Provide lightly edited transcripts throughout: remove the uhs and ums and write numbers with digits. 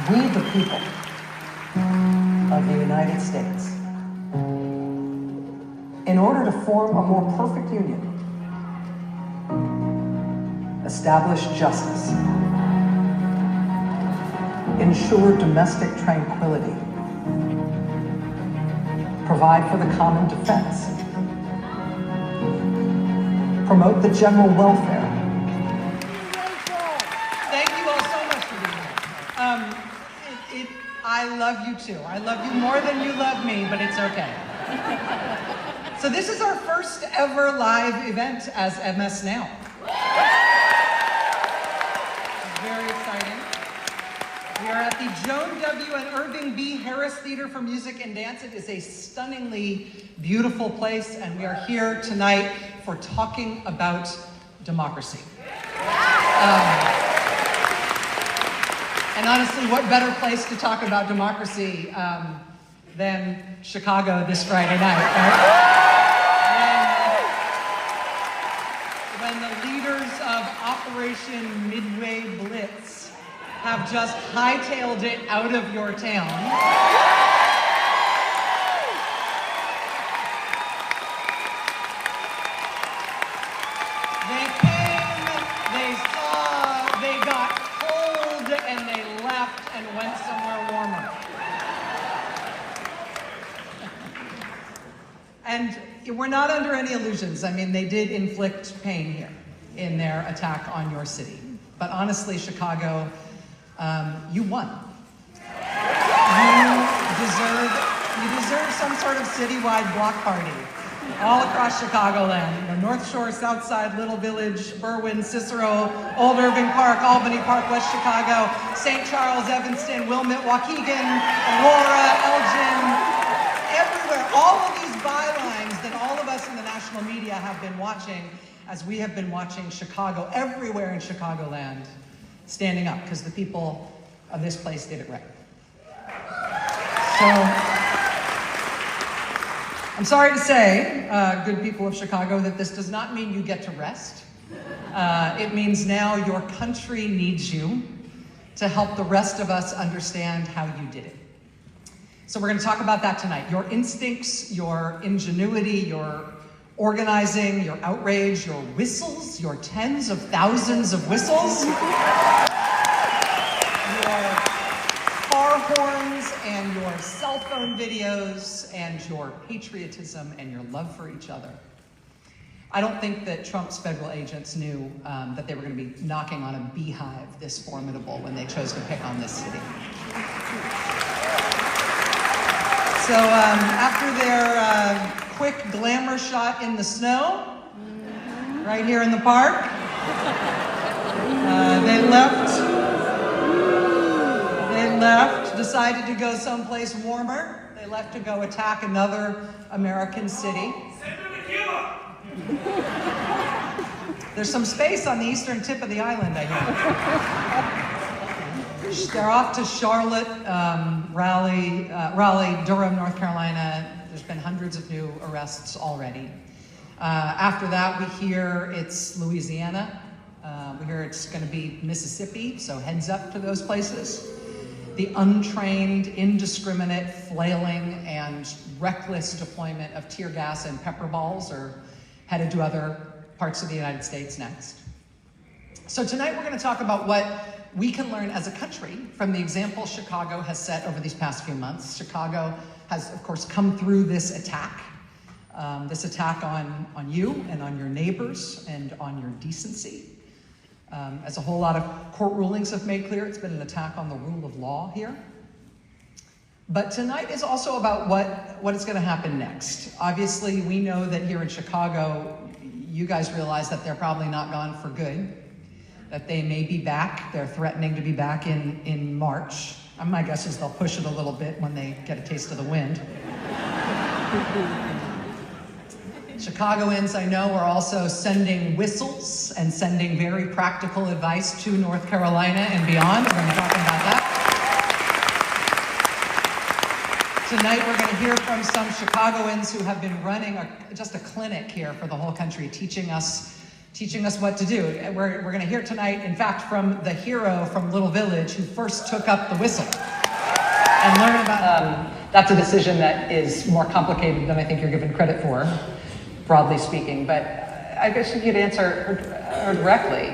We, the people of the United States, in order to form a more perfect union, establish justice, ensure domestic tranquility, provide for the common defense, promote the general welfare. Thank you all so much for being here. I love you too. I love you more than you love me, but it's okay. So this is our first ever live event as MS Now. Very exciting. We are at the Joan W. and Irving B. Harris Theater for Music and Dance. It is a stunningly beautiful place, and we are here tonight for talking about democracy. And honestly, what better place to talk about democracy than Chicago this Friday night, right? When the leaders of Operation Midway Blitz have just hightailed it out of your town. They came, they saw, they got cold, and they left and went somewhere warmer. And we're not under any illusions. I mean, they did inflict pain here in their attack on your city. But honestly, Chicago, you won. You deserve some sort of citywide block party all across Chicagoland. The North Shore, South Side, Little Village, Berwyn, Cicero, Old Irving Park, Albany Park, West Chicago, St. Charles, Evanston, Wilmette, Waukegan, Aurora, Elgin, everywhere. All of these bylines that all of us in the national media have been watching as we have been watching Chicago, everywhere in Chicagoland, standing up because the people of this place did it right. So, I'm sorry to say, good people of Chicago, that this does not mean you get to rest. It means now your country needs you to help the rest of us understand how you did it. So we're going to talk about that tonight. Your instincts, your ingenuity, your organizing, your outrage, your whistles, your tens of thousands of whistles, your car horns and your cell phone videos, and your patriotism and your love for each other. I don't think that Trump's federal agents knew that they were going to be knocking on a beehive this formidable when they chose to pick on this city. So after their quick glamour shot in the snow, right here in the park, they left, decided to go someplace warmer. They left to go attack another American city. Send them to Cuba! There's some space on the eastern tip of the island, I hear. They're off to Charlotte, Raleigh, Durham, North Carolina. There's been hundreds of new arrests already. After that, we hear it's Louisiana. We hear it's going to be Mississippi, so heads up to those places. The untrained, indiscriminate, flailing, and reckless deployment of tear gas and pepper balls are headed to other parts of the United States next. So tonight we're going to talk about what we can learn as a country from the example Chicago has set over these past few months. Chicago has, of course, come through this attack on you and on your neighbors and on your decency. As a whole lot of court rulings have made clear, it's been an attack on the rule of law here. But tonight is also about what is going to happen next. Obviously, we know that here in Chicago, you guys realize that they're probably not gone for good, that they may be back. They're threatening to be back in March. My guess is they'll push it a little bit when they get a taste of the wind. Chicagoans, I know, are also sending whistles and sending very practical advice to North Carolina and beyond. We're going to talk about that. Tonight, we're going to hear from some Chicagoans who have been running just a clinic here for the whole country, teaching us teaching us what to do. We're going to hear tonight, in fact, from the hero from Little Village who first took up the whistle and learn about that's a decision that is more complicated than I think you're given credit for, broadly speaking. But I guess you could answer her directly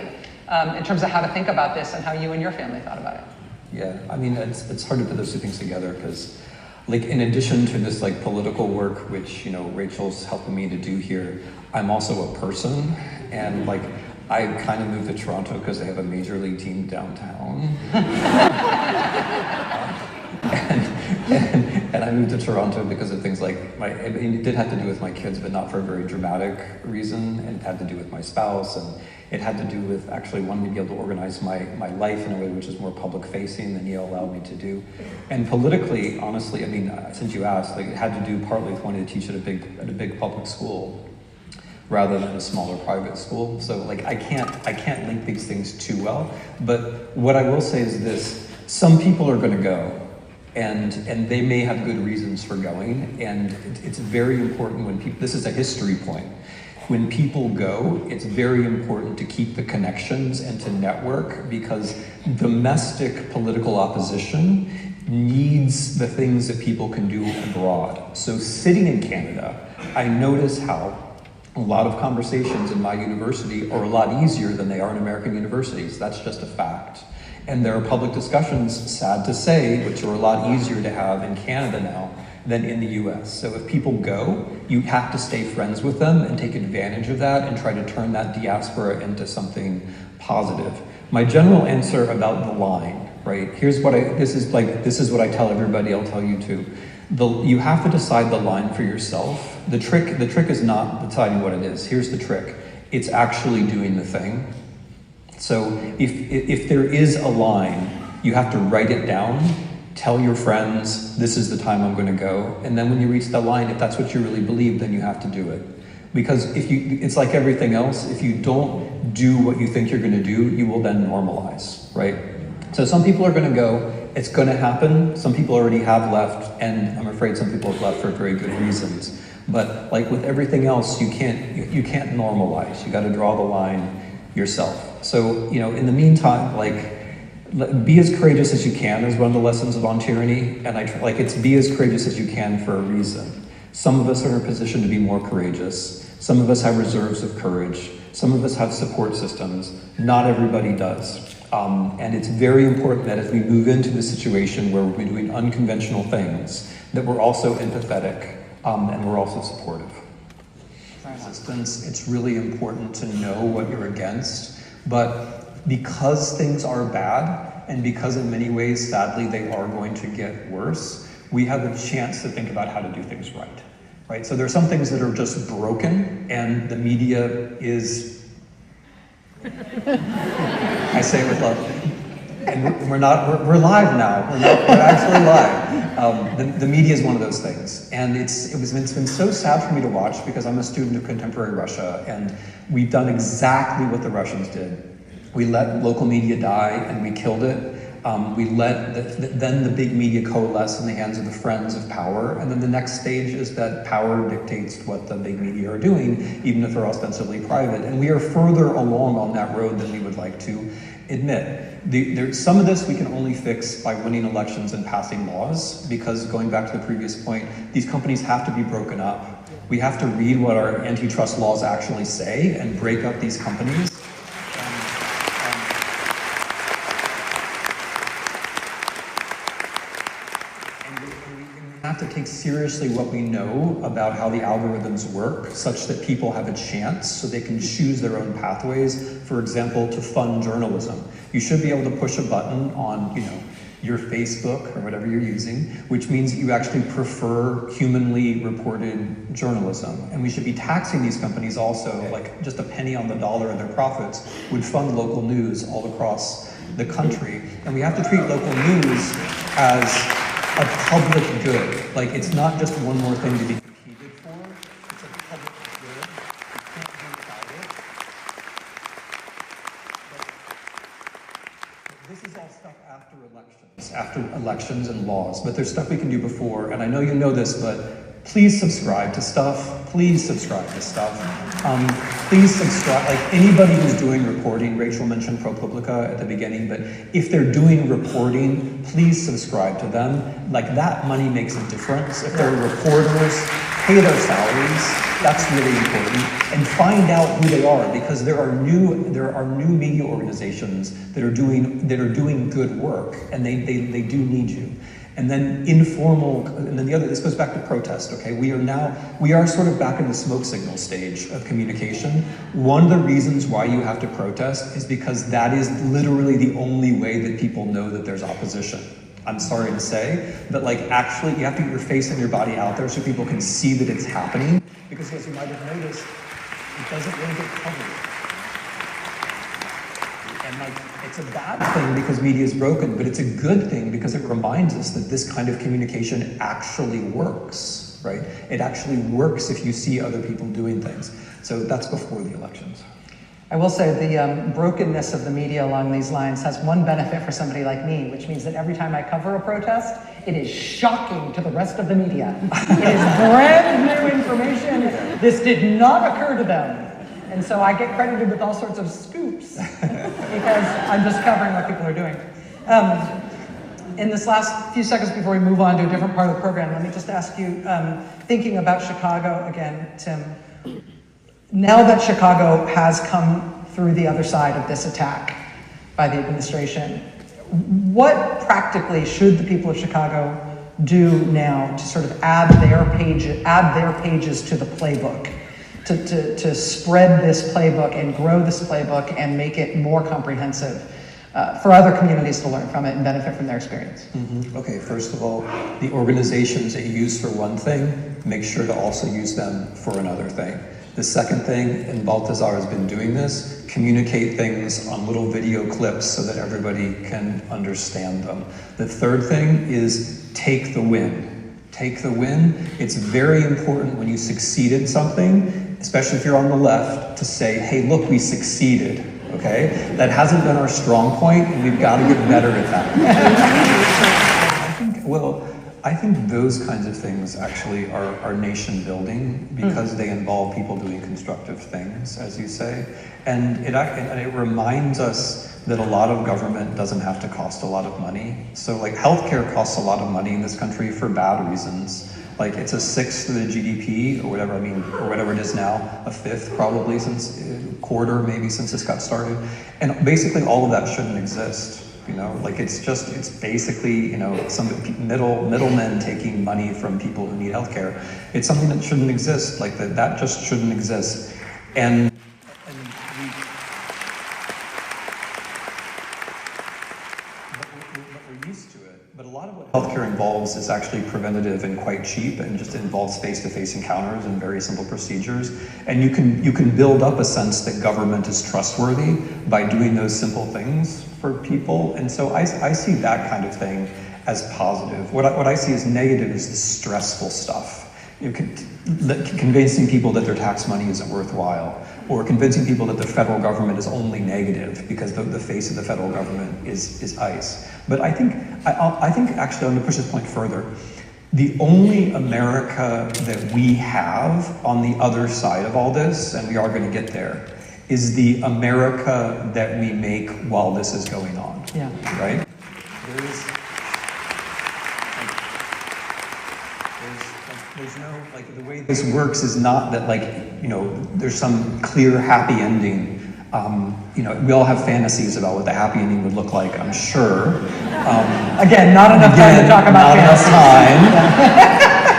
in terms of how to think about this and how you and your family thought about it. Yeah, I mean, it's hard to put those two things together because, like, in addition to this like political work, which, you know, Rachel's helping me to do here, I'm also a person, and like, I kind of moved to Toronto because I have a major league team downtown. and I moved to Toronto because of things like it did have to do with my kids, but not for a very dramatic reason, and it had to do with my spouse, and it had to do with actually wanting to be able to organize my life in a way which is more public facing than Yale allowed me to do. And politically, honestly, I mean, since you asked, like, it had to do partly with wanting to teach at a big public school rather than a smaller private school. So like I can't link these things too well. But what I will say is this: some people are going to go, and they may have good reasons for going, and it's very important when people, this is a history point, when people go, it's very important to keep the connections and to network, because domestic political opposition needs the things that people can do abroad. So sitting in Canada, I notice how a lot of conversations in my university are a lot easier than they are in American universities. That's just a fact. And there are public discussions, sad to say, which are a lot easier to have in Canada now than in the US. So if people go, you have to stay friends with them and take advantage of that and try to turn that diaspora into something positive. My general answer about the line, right? This is what I tell everybody, I'll tell you too. You have to decide the line for yourself. The trick is not deciding what it is. Here's the trick. It's actually doing the thing. So if there is a line, you have to write it down, tell your friends, this is the time I'm going to go. And then when you reach the line, if that's what you really believe, then you have to do it. Because it's like everything else, if you don't do what you think you're going to do, you will then normalize, right? So some people are going to go, it's going to happen. Some people already have left, and I'm afraid some people have left for very good reasons. But like with everything else, you can't normalize. You got to draw the line yourself. So, you know, in the meantime, like, be as courageous as you can is one of the lessons of On Tyranny, and it's be as courageous as you can for a reason. Some of us are in a position to be more courageous. Some of us have reserves of courage. Some of us have support systems. Not everybody does. And it's very important that as we move into the situation where we're doing unconventional things, that we're also empathetic and we're also supportive. Resistance, it's really important to know what you're against, but because things are bad, and because in many ways, sadly, they are going to get worse, we have a chance to think about how to do things right? So there are some things that are just broken, and the media is, I say it with love, and we're live now, we're actually live. The media is one of those things, and it's been so sad for me to watch, because I'm a student of contemporary Russia, and we've done exactly what the Russians did. We let local media die, and we killed it. We let then the big media coalesce in the hands of the friends of power, and then the next stage is that power dictates what the big media are doing, even if they're ostensibly private. And we are further along on that road than we would like to admit. Some of this we can only fix by winning elections and passing laws, because going back to the previous point, these companies have to be broken up. We have to read what our antitrust laws actually say and break up these companies. Have to take seriously what we know about how the algorithms work, such that people have a chance so they can choose their own pathways. For example, to fund journalism. You should be able to push a button on, your Facebook or whatever you're using, which means that you actually prefer humanly reported journalism. And we should be taxing these companies also, like just a penny on the dollar of their profits would fund local news all across the country. And we have to treat local news as a public good. Like, it's not just one more thing to be competed for, it's a public good. You can't do without it. But this is all stuff after elections and laws, but there's stuff we can do before, and I know you know this, but Please subscribe to stuff. Please subscribe to stuff. Please subscribe, like anybody who's doing reporting, Rachel mentioned ProPublica at the beginning, but if they're doing reporting, please subscribe to them. Like that money makes a difference. If they're reporters, pay their salaries. That's really important. And find out who they are, because there are new media organizations that are doing good work, and they do need you. And then this goes back to protest, okay? We are sort of back in the smoke signal stage of communication. One of the reasons why you have to protest is because that is literally the only way that people know that there's opposition. I'm sorry to say, but like actually you have to get your face and your body out there so people can see that it's happening, because as you might have noticed, it doesn't really get covered. And like, it's a bad thing because media is broken, but it's a good thing because it reminds us that this kind of communication actually works, right? It actually works if you see other people doing things. So that's before the elections. I will say the brokenness of the media along these lines has one benefit for somebody like me, which means that every time I cover a protest, it is shocking to the rest of the media. It is brand new information. This did not occur to them. And so I get credited with all sorts of scoops because I'm just covering what people are doing. In this last few seconds before we move on to a different part of the program, let me just ask you, thinking about Chicago again, Tim, now that Chicago has come through the other side of this attack by the administration, what practically should the people of Chicago do now to sort of add their pages to the playbook? To spread this playbook and grow this playbook and make it more comprehensive for other communities to learn from it and benefit from their experience. Mm-hmm. Okay, first of all, the organizations that you use for one thing, make sure to also use them for another thing. The second thing, and Baltazar has been doing this, communicate things on little video clips so that everybody can understand them. The third thing is take the win. Take the win. It's very important when you succeed in something, especially if you're on the left, to say, hey, look, we succeeded, okay? That hasn't been our strong point, and we've got to get better at that. I think those kinds of things actually are nation building because they involve people doing constructive things, as you say. And it reminds us that a lot of government doesn't have to cost a lot of money. So like healthcare costs a lot of money in this country for bad reasons. Like it's a sixth of the GDP or whatever, or whatever it is now, a fifth probably quarter maybe since this got started. And basically all of that shouldn't exist. You know, like it's basically, you know, some middlemen taking money from people who need healthcare. It's something that shouldn't exist. Like that just shouldn't exist. And we're used to it. But a lot of what healthcare involves is actually preventative and quite cheap, and just involves face-to-face encounters and very simple procedures. And you can build up a sense that government is trustworthy by doing those simple things for people. And so I see that kind of thing as positive. What I see as negative is the stressful stuff. Convincing people that their tax money isn't worthwhile, or convincing people that the federal government is only negative because the face of the federal government is ICE. But I think actually I'm going to push this point further. The only America that we have on the other side of all this, and we are going to get there, is the America that we make while this is going on. Yeah. Right? There's no, like, the way this works is not that, like, you know, there's some clear happy ending. You know, we all have fantasies about what the happy ending would look like, I'm sure. Again, not enough time to talk about fantasies. Not enough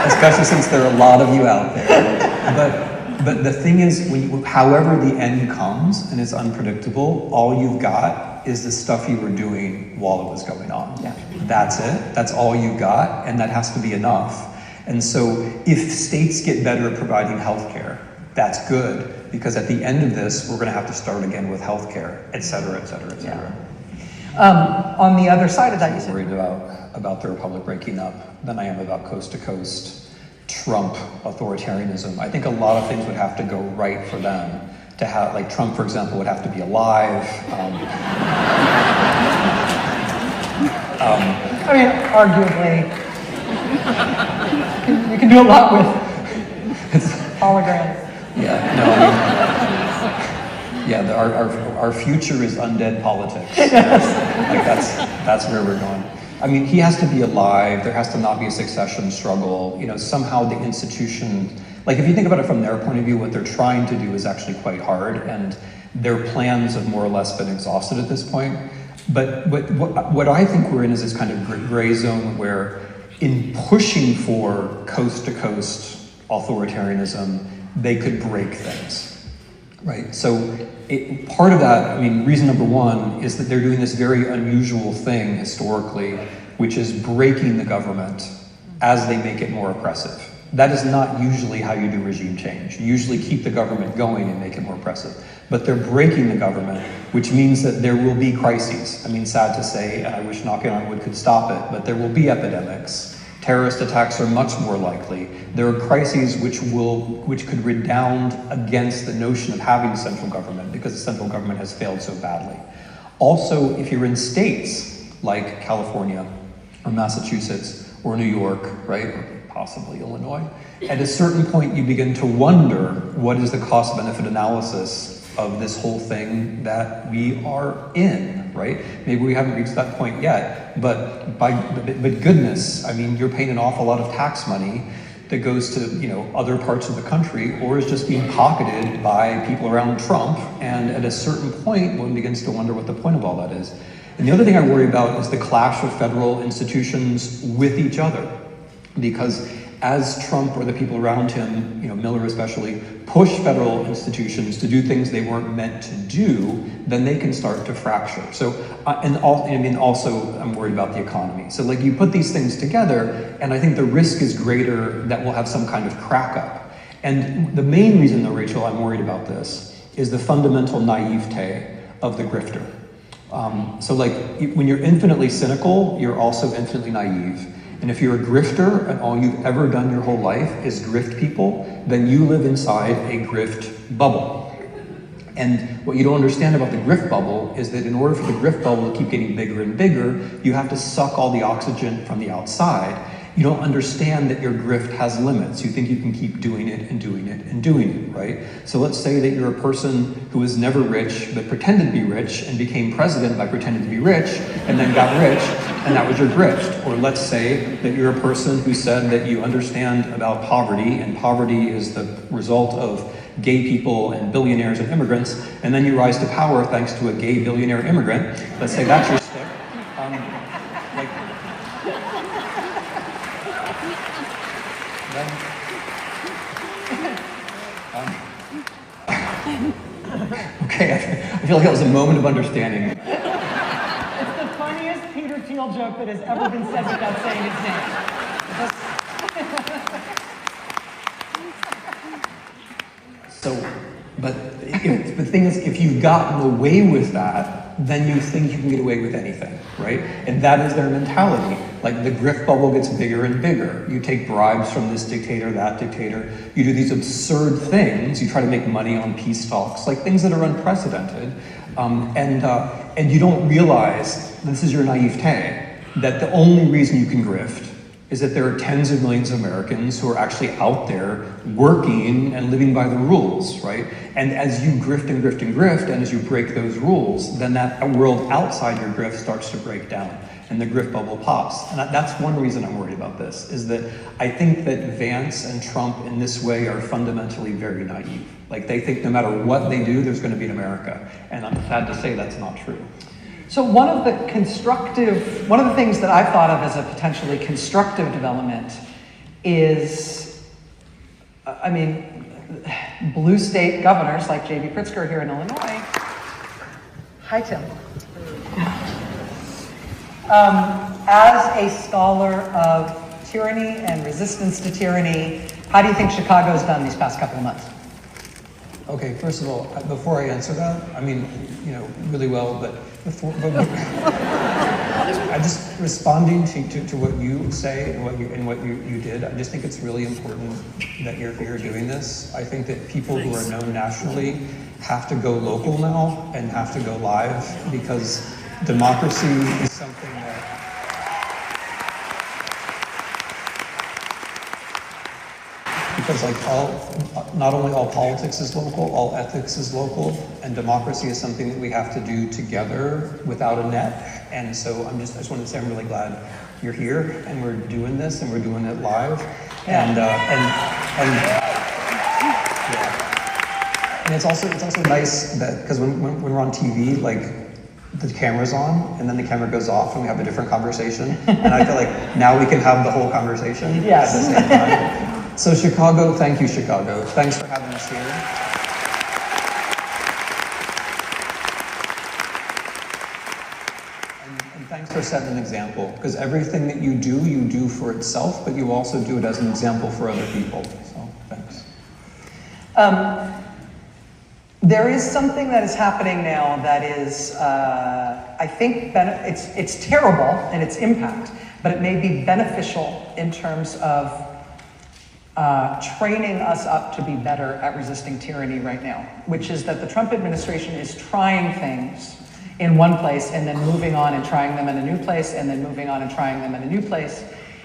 time, especially since there are a lot of you out there. But the thing is, however the end comes, and it's unpredictable, all you've got is the stuff you were doing while it was going on. Yeah. That's it. That's all you got, and that has to be enough. And so if states get better at providing health care, that's good, because at the end of this, we're going to have to start again with health care, et cetera, et cetera, et cetera. Yeah. On the other side of that, you said... I'm worried about the Republic breaking up than I am about coast-to-coast Trump authoritarianism. I think a lot of things would have to go right for them to have, like Trump, for example, would have to be alive. I mean, arguably... You can do a lot with holograms. Yeah, no, I mean, yeah, our future is undead politics. Like that's where we're going. I mean, he has to be alive. There has to not be a succession struggle. You know, somehow the institution, like if you think about it from their point of view, what they're trying to do is actually quite hard, and their plans have more or less been exhausted at this point. But what I think we're in is this kind of gray zone where in pushing for coast-to-coast authoritarianism, they could break things, right? So part of that, I mean, reason number one is that they're doing this very unusual thing historically, which is breaking the government as they make it more oppressive. That is not usually how you do regime change. You usually keep the government going and make it more oppressive. But they're breaking the government, which means that there will be crises. I mean, sad to say, and I wish knocking on wood could stop it, but there will be epidemics. Terrorist attacks are much more likely. There are crises which could redound against the notion of having a central government because the central government has failed so badly. Also, if you're in states like California or Massachusetts or New York, right, or possibly Illinois, at a certain point you begin to wonder what is the cost-benefit analysis of this whole thing that we are in, right? Maybe we haven't reached that point yet, but goodness, I mean, you're paying an awful lot of tax money that goes to, you know, other parts of the country, or is just being pocketed by people around Trump, and at a certain point, one begins to wonder what the point of all that is. And the other thing I worry about is the clash of federal institutions with each other, because as Trump or the people around him, you know, Miller especially, push federal institutions to do things they weren't meant to do, then they can start to fracture. So, also I'm worried about the economy. So like you put these things together, and I think the risk is greater that we'll have some kind of crack up. And the main reason though, Rachel, I'm worried about this is the fundamental naivete of the grifter. So like when you're infinitely cynical, you're also infinitely naive. And if you're a grifter and all you've ever done your whole life is grift people, then you live inside a grift bubble. And what you don't understand about the grift bubble is that in order for the grift bubble to keep getting bigger and bigger, you have to suck all the oxygen from the outside. You don't understand that your grift has limits. You think you can keep doing it and doing it and doing it, right? So let's say that you're a person who was never rich but pretended to be rich and became president by pretending to be rich and then got rich, and that was your grift. Or let's say that you're a person who said that you understand about poverty, and poverty is the result of gay people and billionaires and immigrants, and then you rise to power thanks to a gay billionaire immigrant. Let's say that's your stick. Okay, I feel like that was a moment of understanding. It's the funniest Peter Thiel joke that has ever been said without saying his name. So, but the thing is, if you've gotten away with that, then you think you can get away with anything, right? And that is their mentality. Like the grift bubble gets bigger and bigger. You take bribes from this dictator, that dictator. You do these absurd things. You try to make money on peace talks, like things that are unprecedented. And you don't realize, this is your naivete, that the only reason you can grift is that there are tens of millions of Americans who are actually out there working and living by the rules, right? And as you grift and grift and grift, and as you break those rules, then that world outside your grift starts to break down, and the grift bubble pops. And that's one reason I'm worried about this, is that I think that Vance and Trump in this way are fundamentally very naive. Like they think no matter what they do, there's going to be an America. And I'm sad to say that's not true. So one of the things that I've thought of as a potentially constructive development is, I mean, blue state governors like J.B. Pritzker here in Illinois. Hi, Tim. As a scholar of tyranny and resistance to tyranny, how do you think Chicago's done these past couple of months? Okay, first of all, before I answer that, I mean, you know, really well, but I just responding to what you say and what you did. I just think it's really important that you're here doing this. I think that people who are known nationally have to go local now and have to go live, because democracy is something that Because like not only all politics is local, all ethics is local, and democracy is something that we have to do together without a net. And so I just wanted to say I'm really glad you're here, and we're doing this, and we're doing it live. And it's also nice that, because when we're on TV, like the camera's on, and then the camera goes off, and we have a different conversation. And I feel like now we can have the whole conversation at the same time. So Chicago, thank you, Chicago. Thanks for having us here. And thanks for setting an example, because everything that you do for itself, but you also do it as an example for other people. So thanks. There is something that is happening now that is, I think, it's terrible in its impact, but it may be beneficial in terms of training us up to be better at resisting tyranny right now, which is that the Trump administration is trying things in one place and then moving on and trying them in a new place and then moving on and trying them in a new place.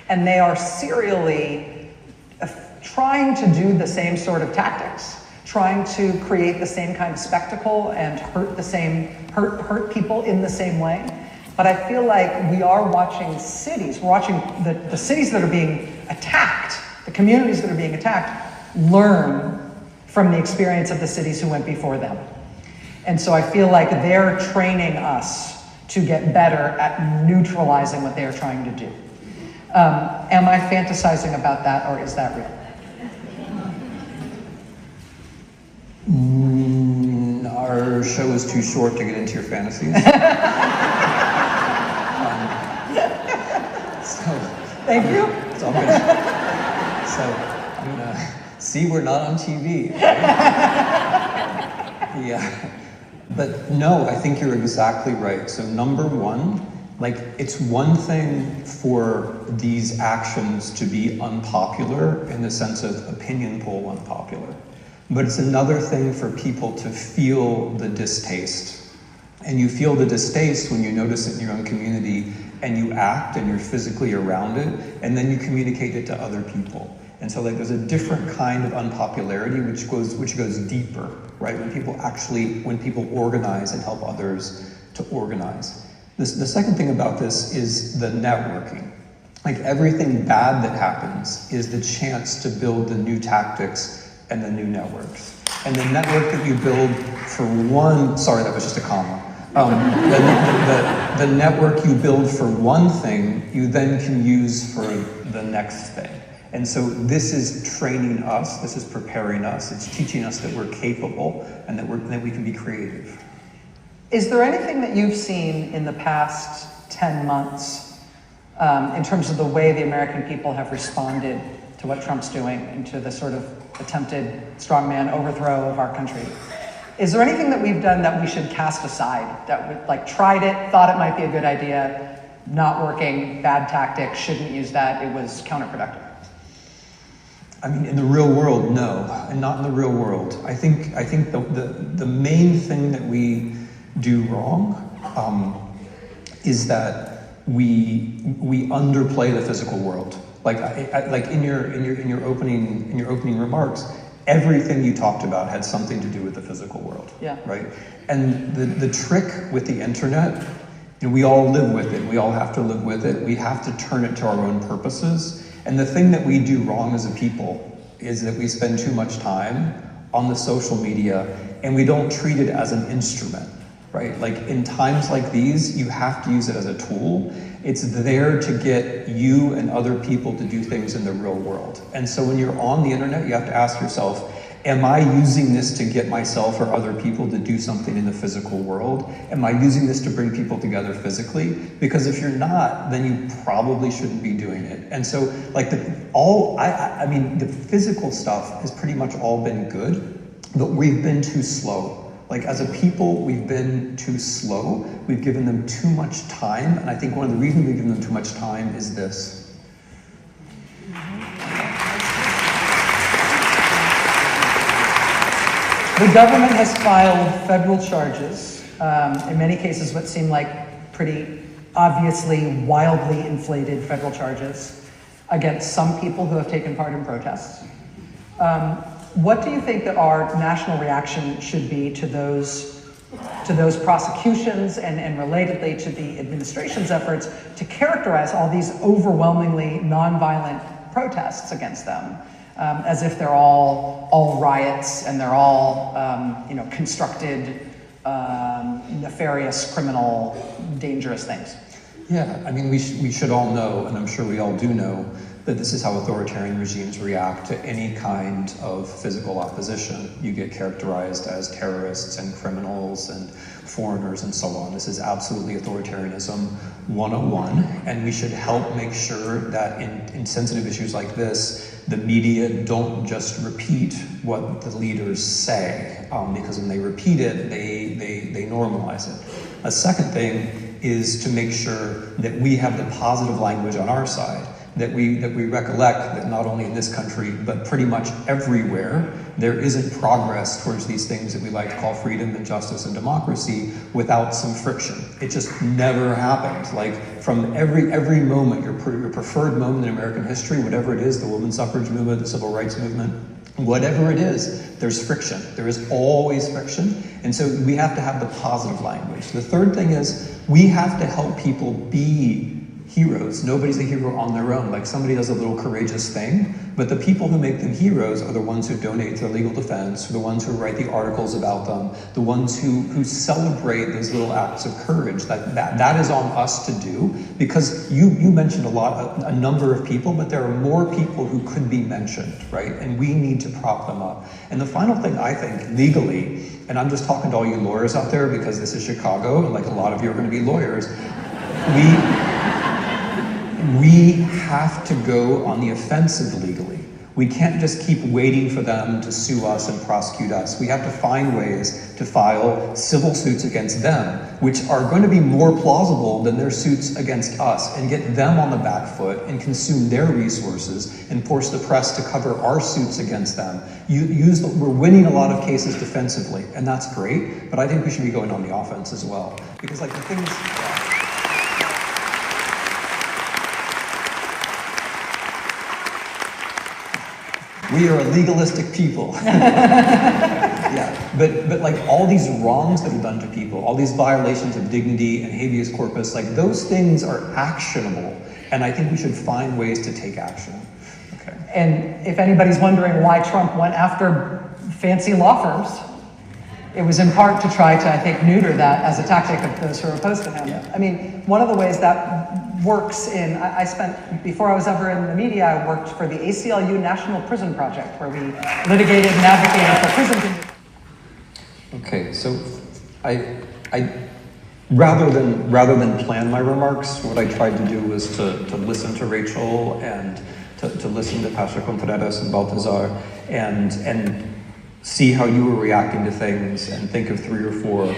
And they are serially trying to do the same sort of tactics, trying to create the same kind of spectacle and hurt people in the same way. But I feel like we are watching cities, we're watching the cities that are being attacked, the communities that are being attacked, learn from the experience of the cities who went before them. And so I feel like they're training us to get better at neutralizing what they are trying to do. Am I fantasizing about that, or is that real? Our show is too short to get into your fantasies. Thank you. It's all good. So I'm gonna see we're not on TV. Right? Yeah. But no, I think you're exactly right. So number one, like it's one thing for these actions to be unpopular in the sense of opinion poll unpopular. But it's another thing for people to feel the distaste. And you feel the distaste when you notice it in your own community and you act and you're physically around it, and then you communicate it to other people. And so like there's a different kind of unpopularity which goes deeper, right? When people organize and help others to organize. The second thing about this is the networking. Like everything bad that happens is the chance to build the new tactics and the new networks. And the network that you build for one, sorry, that was just a comma. The network you build for one thing, you then can use for the next thing. And so this is training us, this is preparing us, it's teaching us that we're capable and that we can be creative. Is there anything that you've seen in the past 10 months in terms of the way the American people have responded to what Trump's doing and to the sort of attempted strongman overthrow of our country? Is there anything that we've done that we should cast aside, that we like tried it, thought it might be a good idea, not working, bad tactic, shouldn't use that, it was counterproductive? I mean, in the real world, no, and not in the real world. I think the main thing that we do wrong is that we underplay the physical world. Like in your opening remarks, everything you talked about had something to do with the physical world. Yeah. Right. And the trick with the internet, we all live with it. We all have to live with it. We have to turn it to our own purposes. And the thing that we do wrong as a people is that we spend too much time on the social media and we don't treat it as an instrument. Right? Like in times like these, you have to use it as a tool. It's there to get you and other people to do things in the real world. And so when you're on the internet, you have to ask yourself, am I using this to get myself or other people to do something in the physical world? Am I using this to bring people together physically? Because if you're not, then you probably shouldn't be doing it. And so like the physical stuff has pretty much all been good, but we've been too slow. Like as a people, we've been too slow. We've given them too much time. And I think one of the reasons we've given them too much time is this. The government has filed federal charges, in many cases what seem like pretty obviously wildly inflated federal charges against some people who have taken part in protests. What do you think that our national reaction should be to those prosecutions and relatedly to the administration's efforts to characterize all these overwhelmingly nonviolent protests against them as if they're all riots and they're all constructed, nefarious, criminal, dangerous things? Yeah, I mean, we should all know, and I'm sure we all do know, that this is how authoritarian regimes react to any kind of physical opposition. You get characterized as terrorists and criminals and foreigners and so on. This is absolutely authoritarianism 101, and we should help make sure that in sensitive issues like this, the media don't just repeat what the leaders say, because when they repeat it, they normalize it. A second thing is to make sure that we have the positive language on our side, that we recollect that not only in this country, but pretty much everywhere, there isn't progress towards these things that we like to call freedom and justice and democracy without some friction. It just never happened. Like from every moment, your preferred moment in American history, whatever it is, the women's suffrage movement, the civil rights movement, whatever it is, there's friction. There is always friction. And so we have to have the positive language. The third thing is we have to help people be heroes. Nobody's a hero on their own. Like somebody does a little courageous thing, but the people who make them heroes are the ones who donate to their legal defense, the ones who write the articles about them, the ones who celebrate those little acts of courage. That is on us to do, because you mentioned a number of people, but there are more people who could be mentioned, right? And we need to prop them up. And the final thing, I think, legally, and I'm just talking to all you lawyers out there because this is Chicago, and like a lot of you are going to be lawyers, we have to go on the offensive legally. We can't just keep waiting for them to sue us and prosecute us. We have to find ways to file civil suits against them, which are going to be more plausible than their suits against us, and get them on the back foot and consume their resources and force the press to cover our suits against them. We're winning a lot of cases defensively, and that's great, but I think we should be going on the offense as well. Because like the things... We are a legalistic people. Yeah, but like all these wrongs that are done to people, all these violations of dignity and habeas corpus, like those things are actionable, and I think we should find ways to take action. Okay. And if anybody's wondering why Trump went after fancy law firms, it was in part to try to, I think, neuter that as a tactic of those who are opposed to him. Yeah. I mean, one of the ways that works I spent, before I was ever in the media, I worked for the ACLU National Prison Project, where we litigated and advocated for prison. Okay, so I rather than plan my remarks, what I tried to do was to listen to Rachel and to listen to Pastor Contreras and Baltazar and see how you were reacting to things and think of 3 or 4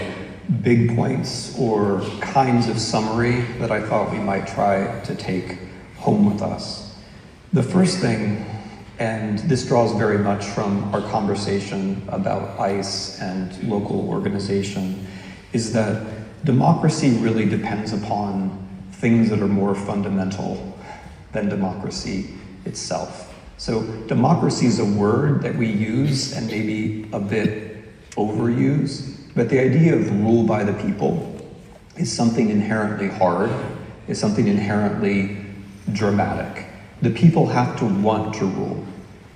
big points or kinds of summary that I thought we might try to take home with us. The first thing, and this draws very much from our conversation about ICE and local organization, is that democracy really depends upon things that are more fundamental than democracy itself. So democracy is a word that we use and maybe a bit overuse, but the idea of rule by the people is something inherently hard, is something inherently dramatic. The people have to want to rule.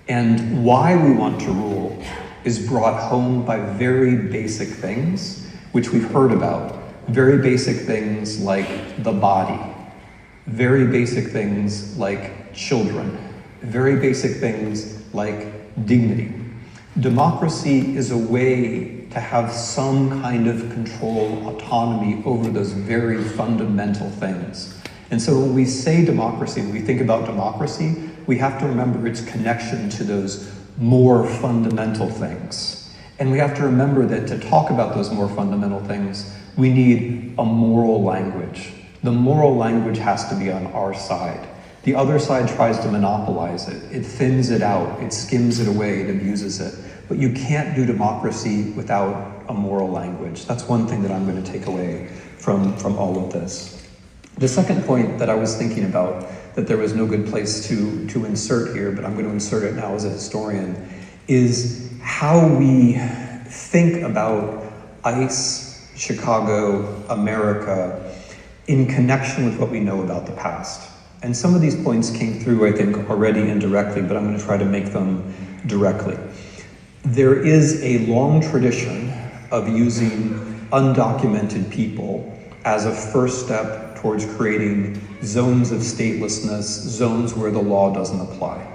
And why we want to rule is brought home by very basic things, which we've heard about. Very basic things like the body. Very basic things like children. Very basic things like dignity. Democracy is a way to have some kind of control, autonomy over those very fundamental things. And so when we say democracy, when we think about democracy, we have to remember its connection to those more fundamental things. And we have to remember that to talk about those more fundamental things, we need a moral language. The moral language has to be on our side. The other side tries to monopolize it. It thins it out, it skims it away, it abuses it. But you can't do democracy without a moral language. That's one thing that I'm going to take away from all of this. The second point that I was thinking about, that there was no good place to insert here, but I'm going to insert it now as a historian, is how we think about ICE, Chicago, America, in connection with what we know about the past. And some of these points came through, I think, already indirectly, but I'm going to try to make them directly. There is a long tradition of using undocumented people as a first step towards creating zones of statelessness, zones where the law doesn't apply.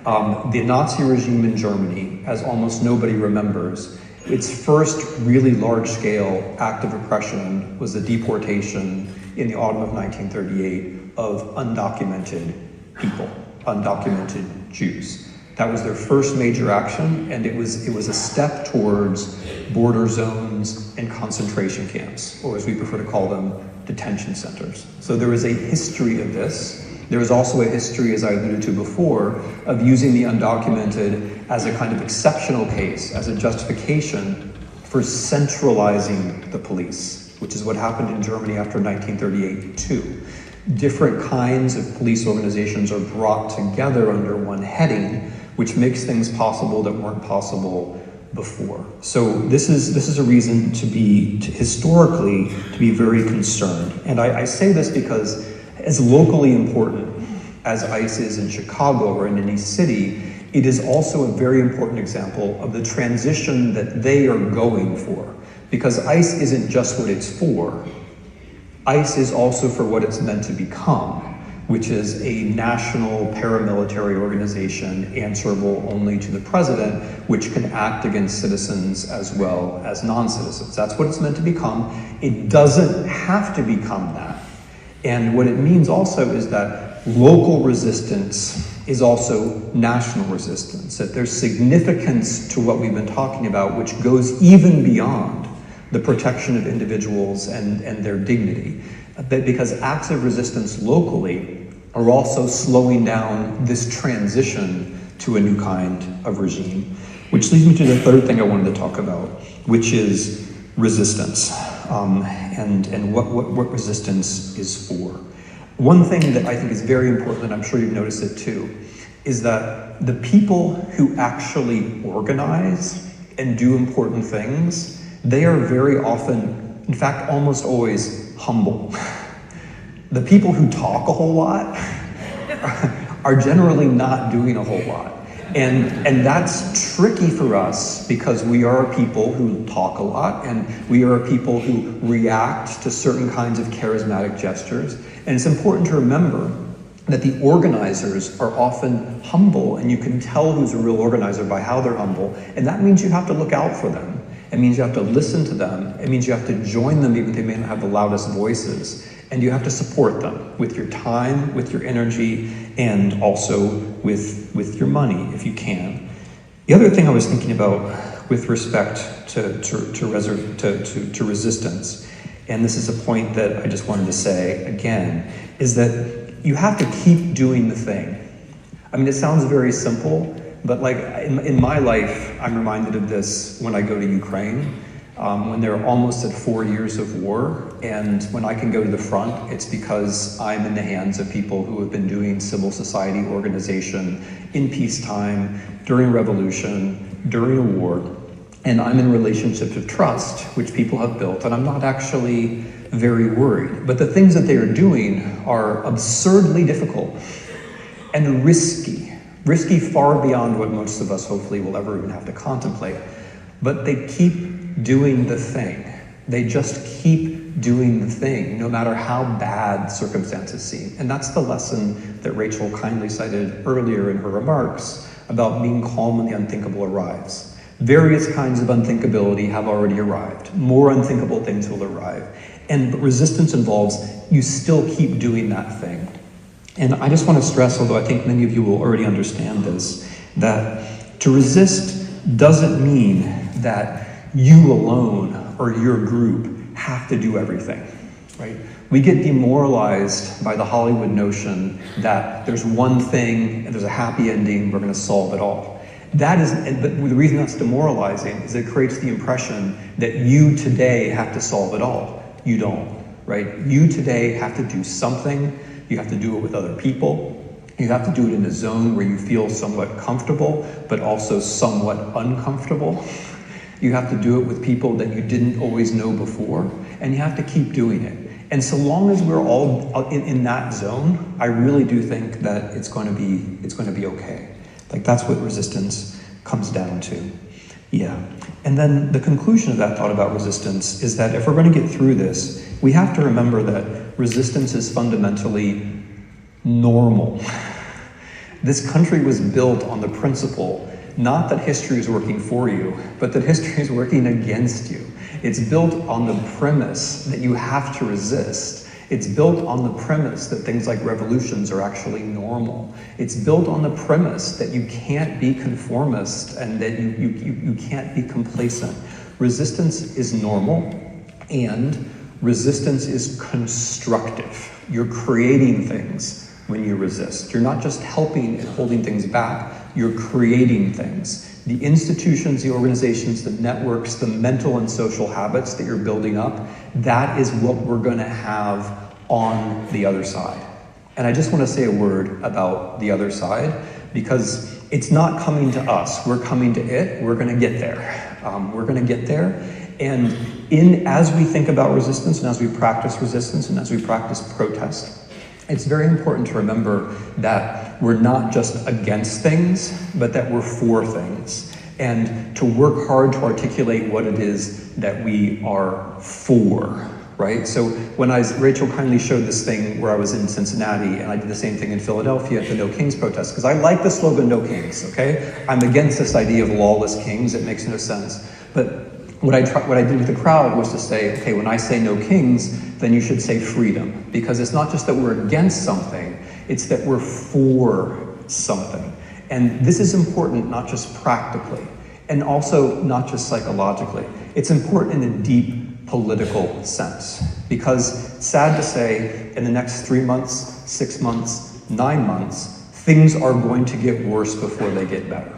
The Nazi regime in Germany, as almost nobody remembers, its first really large-scale act of oppression was the deportation in the autumn of 1938 of undocumented people, undocumented Jews. That was their first major action, and it was a step towards border zones and concentration camps, or as we prefer to call them, detention centers. So there is a history of this. There is also a history, as I alluded to before, of using the undocumented as a kind of exceptional case, as a justification for centralizing the police, which is what happened in Germany after 1938 too. Different kinds of police organizations are brought together under one heading, which makes things possible that weren't possible before. So this is a reason to be very concerned. And I say this because as locally important as ICE is in Chicago or in any city, it is also a very important example of the transition that they are going for. Because ICE isn't just what it's for. ICE is also for what it's meant to become, which is a national paramilitary organization answerable only to the president, which can act against citizens as well as non-citizens. That's what it's meant to become. It doesn't have to become that. And what it means also is that local resistance is also national resistance, that there's significance to what we've been talking about, which goes even beyond the protection of individuals and their dignity. Because acts of resistance locally are also slowing down this transition to a new kind of regime. Which leads me to the third thing I wanted to talk about, which is resistance, and what resistance is for. One thing that I think is very important, and I'm sure you've noticed it too, is that the people who actually organize and do important things, they are very often, in fact, almost always humble. The people who talk a whole lot are generally not doing a whole lot. And that's tricky for us because we are a people who talk a lot, and we are a people who react to certain kinds of charismatic gestures. And it's important to remember that the organizers are often humble, and you can tell who's a real organizer by how they're humble, and that means you have to look out for them. It means you have to listen to them. It means you have to join them even if they may not have the loudest voices. And you have to support them with your time, with your energy, and also with your money, if you can. The other thing I was thinking about with respect to resistance, and this is a point that I just wanted to say again, is that you have to keep doing the thing. I mean, it sounds very simple, but like in my life, I'm reminded of this when I go to Ukraine. When they're almost at 4 years of war, and when I can go to the front, it's because I'm in the hands of people who have been doing civil society organization in peacetime, during revolution, during a war, and I'm in relationships of trust, which people have built, and I'm not actually very worried. But the things that they are doing are absurdly difficult and risky far beyond what most of us hopefully will ever even have to contemplate. But they keep doing the thing. They just keep doing the thing, no matter how bad circumstances seem. And that's the lesson that Rachel kindly cited earlier in her remarks about being calm when the unthinkable arrives. Various kinds of unthinkability have already arrived. More unthinkable things will arrive. And resistance involves you still keep doing that thing. And I just want to stress, although I think many of you will already understand this, that to resist doesn't mean that you alone or your group have to do everything, right? We get demoralized by the Hollywood notion that there's one thing and there's a happy ending, we're going to solve it all. But the reason that's demoralizing is it creates the impression that you today have to solve it all. You don't, right? You today have to do something. You have to do it with other people. You have to do it in a zone where you feel somewhat comfortable, but also somewhat uncomfortable. You have to do it with people that you didn't always know before, and you have to keep doing it. And so long as we're all in that zone, I really do think that it's going to be okay. Like, that's what resistance comes down to. Yeah. And then the conclusion of that thought about resistance is that if we're going to get through this, we have to remember that resistance is fundamentally normal. This country was built on the principle, not that history is working for you, but that history is working against you. It's built on the premise that you have to resist. It's built on the premise that things like revolutions are actually normal. It's built on the premise that you can't be conformist and that you can't be complacent. Resistance is normal, and resistance is constructive. You're creating things when you resist. You're not just helping and holding things back, you're creating things. The institutions, the organizations, the networks, the mental and social habits that you're building up, that is what we're going to have on the other side. And I just want to say a word about the other side, because it's not coming to us. We're coming to it. We're going to get there. We're going to get there. And as we think about resistance, and as we practice resistance, and as we practice protest, it's very important to remember that we're not just against things, but that we're for things. And to work hard to articulate what it is that we are for, right? So when Rachel kindly showed this thing where I was in Cincinnati, and I did the same thing in Philadelphia at the No Kings protest, because I like the slogan No Kings, okay? I'm against this idea of lawless kings. It makes no sense. But what I did with the crowd was to say, okay, when I say no kings, then you should say freedom. Because it's not just that we're against something, it's that we're for something. And this is important not just practically, and also not just psychologically. It's important in a deep political sense. Because, sad to say, in the next 3 months, 6 months, 9 months, things are going to get worse before they get better.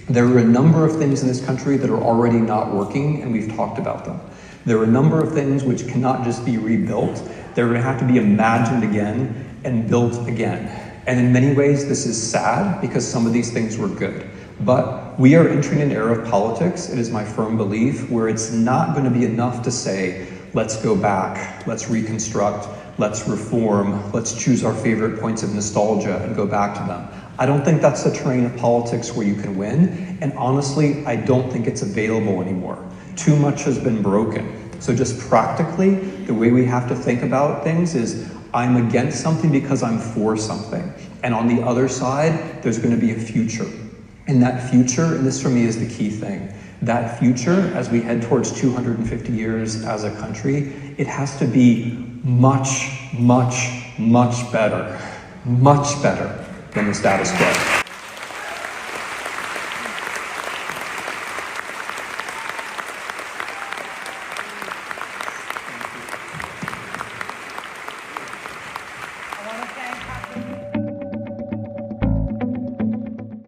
There are a number of things in this country that are already not working, and we've talked about them. There are a number of things which cannot just be rebuilt. They're going to have to be imagined again and built again. And in many ways, this is sad because some of these things were good. But we are entering an era of politics, it is my firm belief, where it's not going to be enough to say, let's go back, let's reconstruct, let's reform, let's choose our favorite points of nostalgia and go back to them. I don't think that's a terrain of politics where you can win, and honestly, I don't think it's available anymore. Too much has been broken. So just practically, the way we have to think about things is, I'm against something because I'm for something. And on the other side, there's going to be a future. And that future, and this for me is the key thing, that future, as we head towards 250 years as a country, it has to be much, much, much better than the status quo.